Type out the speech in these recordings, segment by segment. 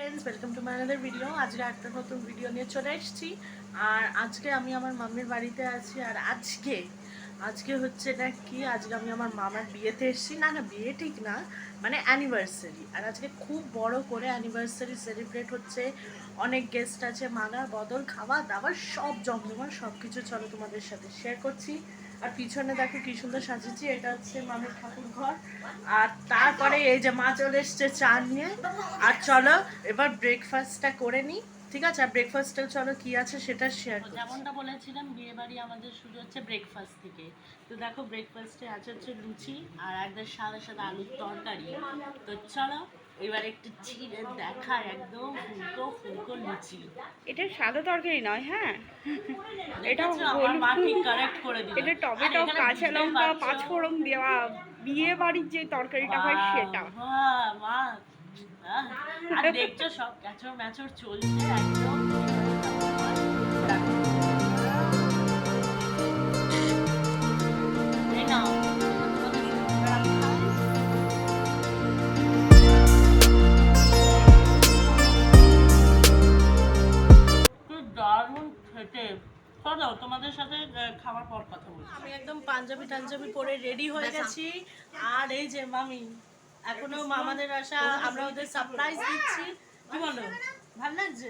Friends, welcome to my another video. আজকে একটা নতুন ভিডিও নিয়ে চলে এসেছি। আর আজকে আমি আমার মাম্মির বাড়িতে আছি। আর আজকে হচ্ছে এটা কি, আজকে আমি আমার মামার বিয়েতে এসেছি। না বিয়ে ঠিক না, মানে অ্যানিভার্সারি। আর আজকে খুব বড় করে অ্যানিভার্সারি সেলিব্রেট হচ্ছে, অনেক গেস্ট আছে, মাগার বদল, খাওয়া দাওয়া সব জমজমাট, সব কিছু চলো তোমাদের সাথে শেয়ার করছি। আর পিছনে দেখো কি সুন্দর সাজিয়েছি, এটা হচ্ছে মামির ঠাকুর ঘর। আর তারপরে এই যে মা চলে এসছে চা নিয়ে। আর চলো এবার ব্রেকফাস্টটা করে নিই, ঠিক আছে? আর ব্রেকফাস্টে চলো কি আছে সেটা শেয়ার করব। যেমনটা বলেছিলাম, বিয়ে বাড়ি আমাদের শুরু হচ্ছে ব্রেকফাস্ট থেকে। তো দেখো ব্রেকফাস্টে আছে হচ্ছে লুচি আর একদম সাদা সাদা আলুর তরকারি। তো চলো এবার একটু চিড়ে দেখা, একদম ফুলকো ফুলকো লুচি। এটা সাদা তরকারি নয়, হ্যাঁ এটা মা ঠিক কারেক্ট করে দিল। এটা টমেটো, কাঁচা লঙ্কা, পাঁচফোড়ন দেওয়া বিয়ে বাড়ির যে তরকারিটা হয় সেটা। মা আর দেখছো সব ক্যাচর ম্যাচর চলছে একদম। দারুণ খেতে। চলো তোমাদের সাথে খাওয়ার পর কথা বলছি। আমি একদম পাঞ্জাবি টাঞ্জাবি পরে রেডি হয়ে গেছি। আর এই যে মামি এখনো মামাদের আসা, আমরা ওদের সারপ্রাইজ দিচ্ছি। কি বলো, ভালো লাগছে?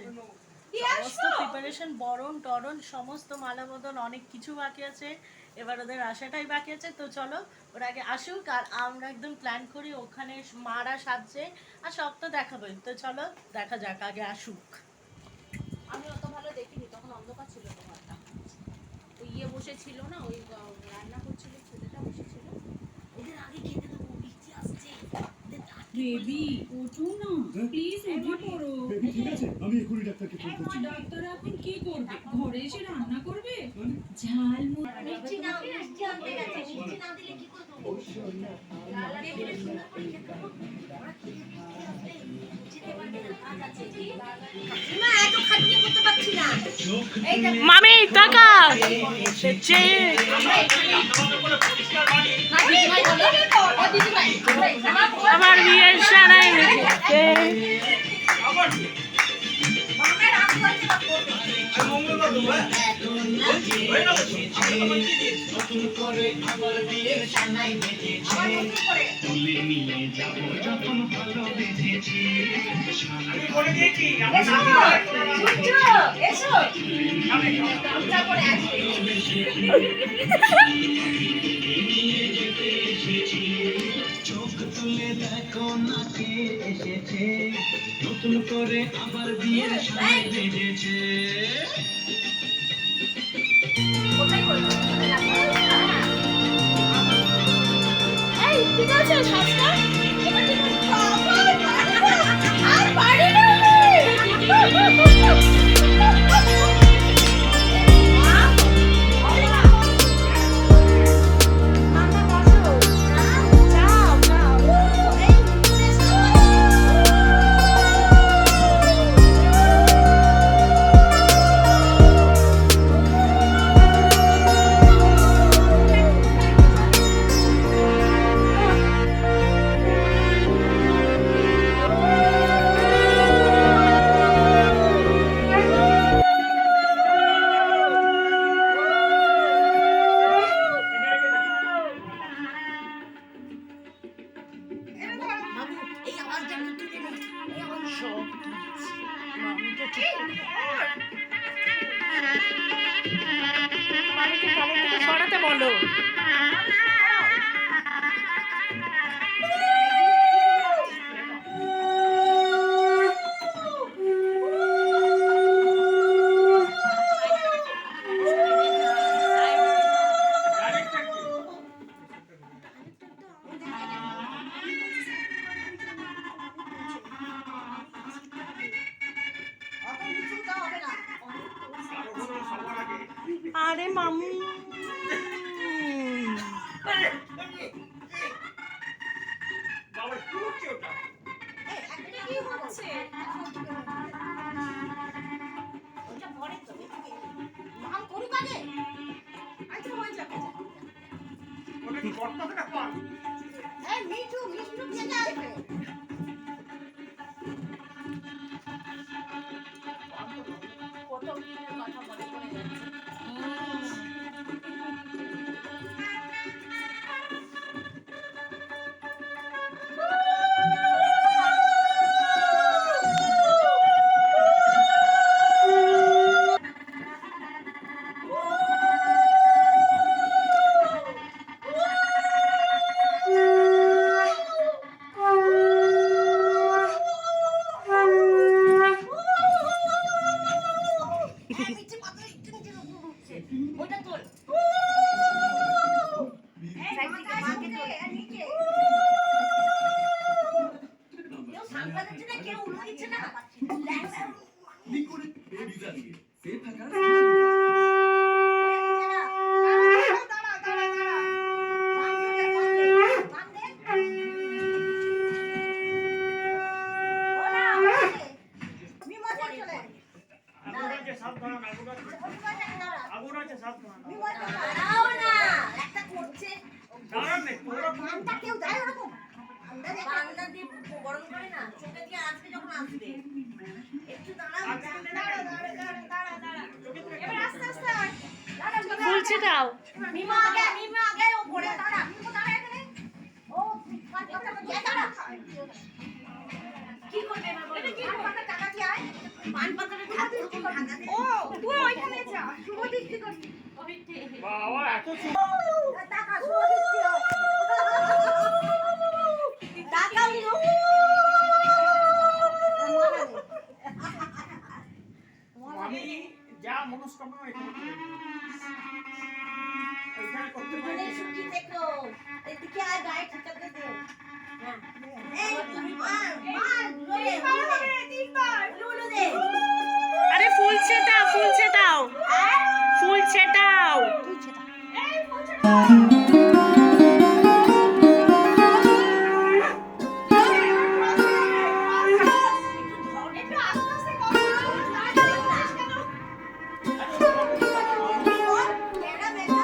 সমস্ত প্রিপারেশন, বরণ টরণ সমস্ত, মালা বদল অনেক কিছু বাকি আছে। এবার ওদের আসাটাই বাকি আছে। তো চলো ওরা আগে আসুক, আর আমরা একদম প্ল্যান করি ওখানে মারা সাজছে। আর সব তো দেখাবোই, তো চলো দেখা যাক, আগে আসুক। আমি অত ভালো দেখিনি, তখন অন্ধকার ছিল। তোমারটা ওই বসেছিল না, ওই রান্না করছিল, ছেলেটা বসেছিল। ওদের আগে খেতে দেবো, বৃষ্টি আসছে। বেবি ওঠো না প্লিজ, উঠে পড়ো। বেবি ঠিক আছে, আমি এখনই ডাক্তারকে ফোন করছি। ডাক্তার এখন কি করবে? ঘরে এসে রান্না করবে? ঝাল মিষ্টি না, মিষ্টি আনতে গেছে। মিষ্টি না দিলে কি করব? বেবিরে সুন্দর করে খেতে দেবো। ওরা খেতে পারবে না, কাজ আছে। মা এত খাটনি করতে পারছি না। মামি টাকা আমার বিয়ের সারাই চোখ তুলে দেখো না কে এসেছে, নতুন করে আবার বিয়ের সাজ বেজেছে। ঠিক আছে, সাজটা এবার ঠিক আর পারি না। সরাতে বলো। আরে মামু কথা মনে পড়ে যাচ্ছে। নিচে মাথা একটু নিচে উঠছে। ওটা তোল। সাইড থেকে মাকে তোল। কেউ সামনে দিচ্ছে না, কেউ উল্টো দিচ্ছে না। দাঁড়াও না, একটা করছে। বানটা কেউ দেয় ওরকম? বানটা দিয়ে গরম করে না, চোখে দিয়ে আসবে যখন আসবে। একটু দাঁড়াও। এবার আস্তে আস্তে আয়। ফুলছে দাও। মিমা আগে ও পড়ে দাঁড়া। মিমা দাঁড়া এখানে। ও দাঁড়া। কি করবে এবার বলো? পান পাতা টাকা কি আয়? পান পাতাটা হাত এরকম ভাঙা দে। ও তুই ওইখানে যা। শুভ দৃষ্টি করবি। বাবা এত টাকা শুভ দৃষ্টি হয়। টাকা নিও। আমি যা মনস্কামনা এখানে করতে পারি। মনে সুখী থেকো। এদিকে আয়, গায়ে ঠেকাতে দে। হ্যাঁ। এই তুমি মার জোরে লুলু দে। আরে ফুলছে দাও, ফুলছে দাও, ফুলছে দাও। এই ফুলছে দাও। একটু আস্তে আস্তে করো। বেড়া বেড়া।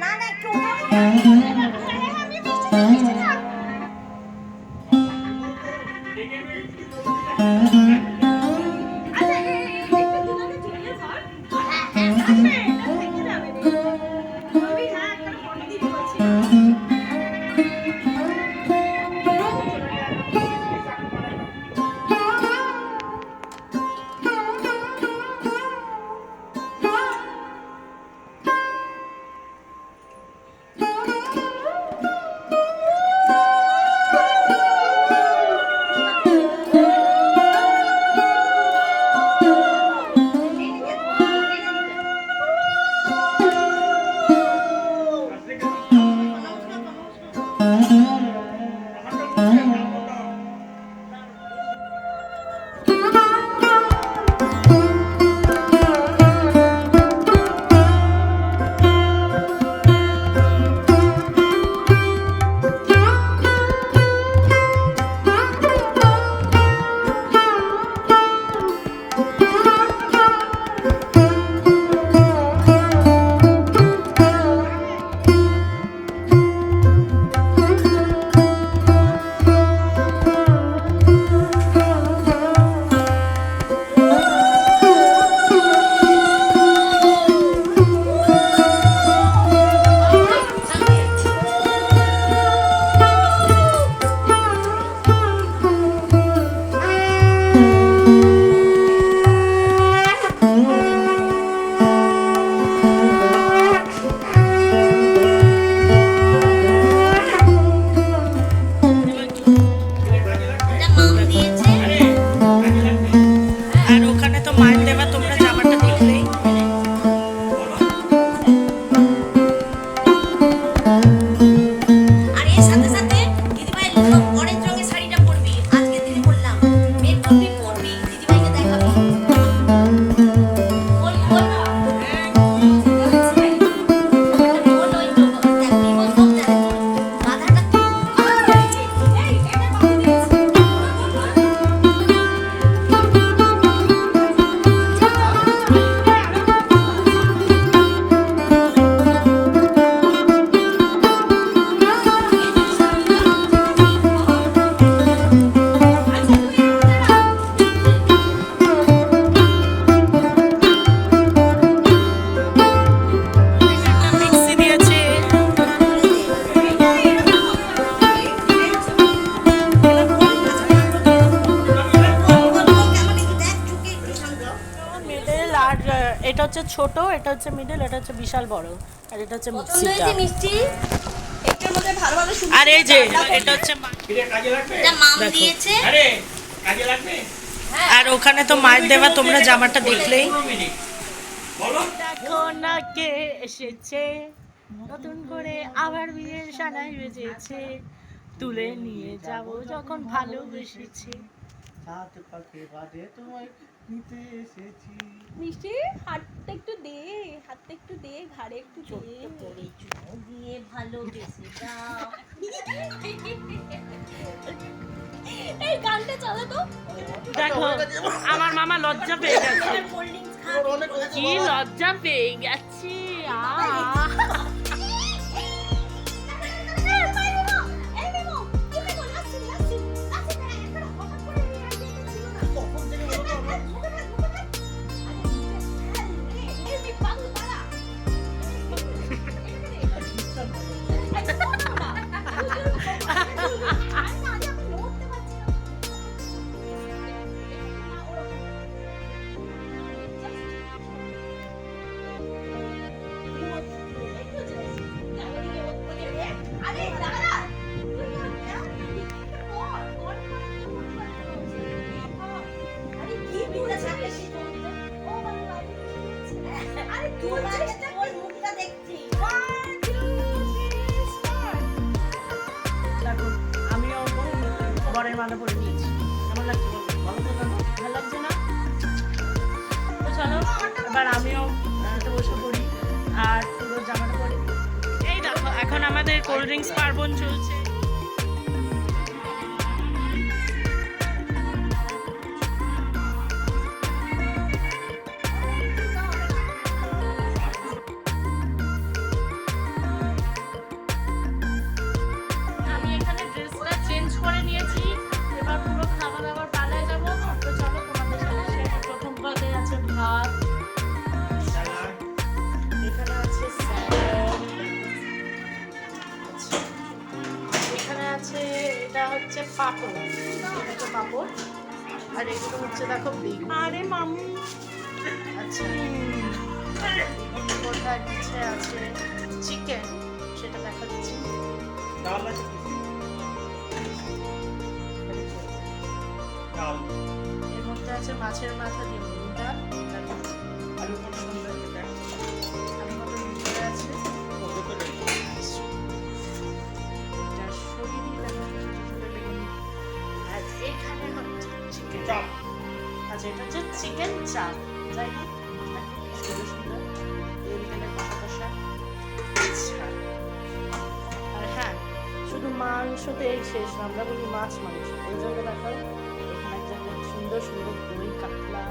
না না একটু আমি মিষ্টি থাক। আচ্ছা একটু দুজনে ঝুলিয়ে ধর। হ্যাঁ আসবে এটা থেকে যাবে রে। আমি হ্যাঁ একটা ফটো দিয়ে বলছি। এটা হচ্ছে ছোট, এটা হচ্ছে মিডল, এটা হচ্ছে বিশাল বড়, আর এটা হচ্ছে পছন্দ মিক্সিটা। হয়েছে মিষ্টি? এটার মধ্যে ভালো ভালো আর এই যে এটা হচ্ছে এটা মাম দিয়েছে। আর ওখানে তো মায়ের দেওয়া তোমরা জামাটা দেখলেই। দেখো না কে এসেছে, নতুন করে আবার বিয়ের সানাই বেজেছে, তুলে নিয়ে যাব যখন ভালোবেসেছে। মিষ্টি হাতটা একটু দে, হাতটা একটু দে, ঘাড়ে একটু দে। করে চুমু দিয়ে ভালোবেসে দাও। এই গানটা চালা তো। দেখো আমার মামা লজ্জা পেয়ে গেছে, কোল্ড ড্রিঙ্কস খাওয়া কি লজ্জা পেয়ে গেছে। দেখো আমিও বরের মালা পরে নিয়েছি, কেমন লাগছে বলো? ভালো লাগছে না? তো চলো এবার আমিও খেতে বসে পড়ি আর পুরো জামাটা পরি। এই দেখো এখন আমাদের কোল্ড ড্রিঙ্কস পার্বণ চলছে। আমি এখানে ড্রেসটা চেঞ্জ করে নিয়েছি, এবার পুরো খাবার দাবার পালায় যাবো। তো চলো তোমাদের সাথে শেয়ার। প্রথম পদে আছে ভাত, এখানে আছে স্যালাড, এখানে আছে এটা হচ্ছে পাঁপড়, এটা হচ্ছে পাঁপড়, আর এগুলো হচ্ছে দেখো বেগুন। আরে মামু আচ্ছা কোথায় নিচে আছে চিকেন, সেটা দেখা দিচ্ছি। এর মধ্যে আছে মাছের মাথা দিয়ে মুগ ডাল, আলু মটর আছে, এটা সরিয়ে দিলাম, আর এখানে হচ্ছে চিকেন চাপ। আচ্ছা এটা হচ্ছে চিকেন চাপ, যাই হোক সুন্দর সুন্দর তেল তেলে কষা কষা। আচ্ছা আর হ্যাঁ, শুধু মাংসতে এই শেষ না, আমরা বলি মাছ মাংস। ওই জন্য দেখো এখানে একটা সুন্দর সুন্দর দই কাতলা,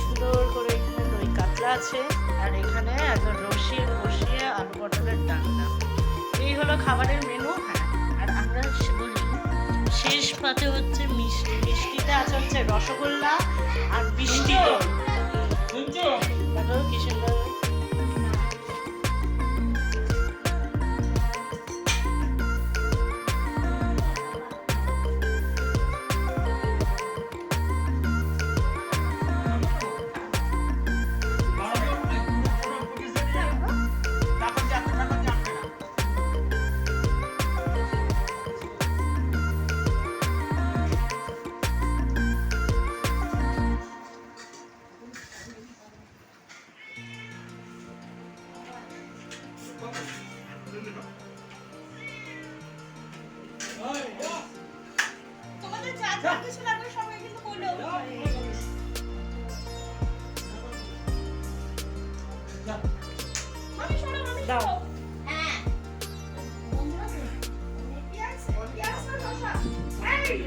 সুন্দর করে এখানে দই কাতলা আছে, আর এখানে একদম রসিয়ে বসিয়ে আলু পটলের ডালনা। এই হলো খাবারের মেনু। হ্যাঁ, আর আমরা বলি শেষ পাতে হচ্ছে মিষ্টি, মিষ্টিতে আছে হচ্ছে রসগোল্লা আর মিষ্টি দই। দেখো কি সুন্দর। তোমাদের যা যা কিছু লাগবে সবাই কিন্তু বলো। আমি শোনো, আমি দাও। শোনো। হ্যাঁ পেঁয়াজ পেঁয়াজ না শসা? এই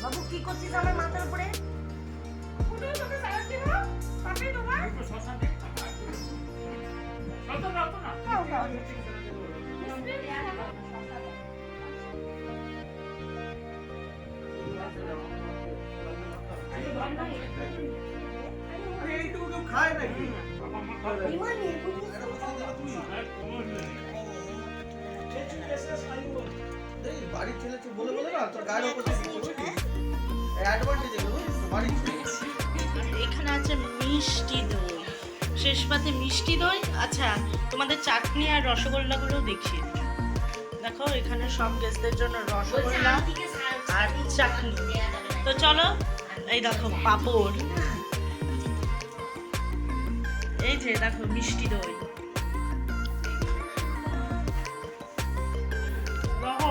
বাবু কি করছিস আমার মাথার উপরে? ফুটো তোকে সালাদ দেব, পাপে তোমার খাও খাও। বিমান এগুলো বাড়ির ছেলে তুই বলে বলে না তোর গায়ের উপর দিয়ে বুঝলি অ্যাডভান্টেজ এগুলো বাড়ির ছেলে আর এখানে আছে মিষ্টি দই, শেষ পাতে মিষ্টি দই। আচ্ছা তোমাদের চাটনি আর রসগোল্লাগুলো দেখিয়ে দিই। দেখো এখানে সব গেস্টদের জন্য রসগোল্লা আর চাটনি। তো চলো, এই দেখো পাঁপড়, এই যে দেখো মিষ্টি দই, দেখো